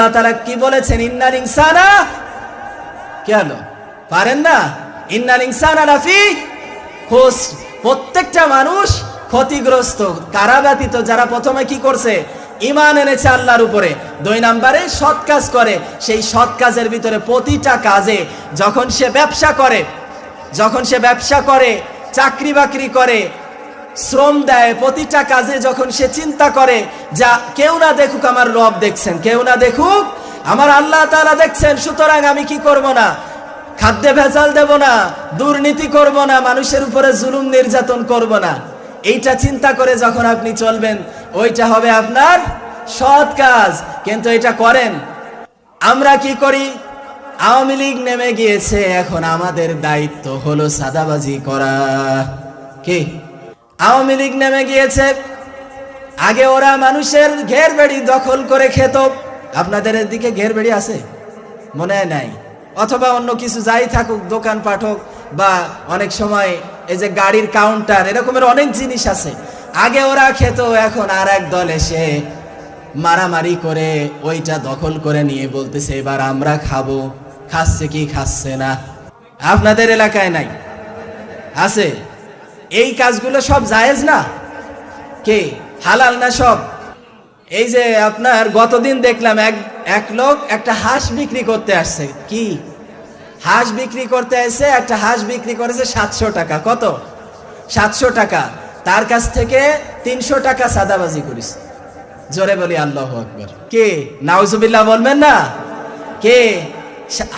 আল্লাহ তাআলা কি বলেছেন? ইন্নাল ইনসানা, কেন পারেন না? ইন্নাল ইনসানা লাফি খুসর, প্রত্যেকটা মানুষ ক্ষতিগ্রস্ত। কারা ব্যতীত? যারা প্রথমে কি করছে? ঈমান এনেছে আল্লাহর উপরে, 2 নম্বরে সৎ কাজ করে। সেই সৎ কাজের ভিতরে প্রতিটা কাজে, যখন সে ব্যবসা করে, চাকরি বাকরি করে, শ্রম দেয়, প্রতিটা কাজে যখন সে চিন্তা করে যা কেউ না দেখুক আমার রব দেখছেন, কেউ না দেখুক আমার আল্লাহ তাআলা দেখছেন, সুতরাং আমি কি করব না? খাদ্যে ভেজাল দেব না, দুর্নীতি করব না, মানুষের উপরে জুলুম নির্যাতন করব না। এইটা চিন্তা করে যখন আপনি চলবেন, ওইটা হবে আপনার সৎ কাজ। কিন্তু এটা করেন, আমরা কি করি? আওয়ামী লীগ নেমে গিয়েছে, এখন আমাদের দায়িত্ব হলো সাদাবাজি করা। কি? আওয়ামী লীগ নেমে গিয়েছে, আগে ওরা মানুষের ঘের বাড়ি দখল করে খেত। আপনাদের এদিকে ঘের বাড়ি আছে? মনে হয় নাই। অথবা অন্য কিছু যাই থাকুক, দোকান পাঠক বা অনেক সময় এই যে গাড়ির কাউন্টার, এরকমের অনেক জিনিস আছে। আগে ওরা খেত, এখন আর এক দল এসে মারামারি করে ওইটা দখল করে নিয়ে বলতেছে এবার আমরা খাবো। খাচ্ছে কি খাচ্ছে না? আপনাদের এলাকায় নাই? আছে? এই কাজগুলো সব জায়েজ না? কে হালাল না সব? এই যে আপনার গতদিন দেখলাম এক লোক একটা হাঁস বিক্রি করতে আসছে। কি হাঁস বিক্রি করতে আসছে? একটা হাঁস বিক্রি করেছে 700 টাকা। কত? 700 টাকা। তার কাছ থেকে 300 টাকা সাদাবাজি করেছে। জোরে বলি আল্লাহু আকবার। কে? নাউজুবিল্লাহ বলবেন না? কে?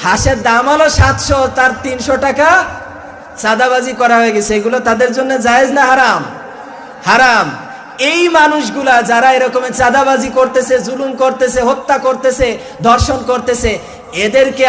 হাঁসের দাম হলো 700, তার 300 টাকা সাদাবাজি করা হয়ে গেছে। এগুলো তাদের জন্য জায়েজ না হারাম? হারাম। এই মানুষগুলা যারা এরকম চাঁদাবাজি করতেছে, জুলুম করতেছে, হত্যা করতেছে, ধর্ষণ করতেছে, এদেরকে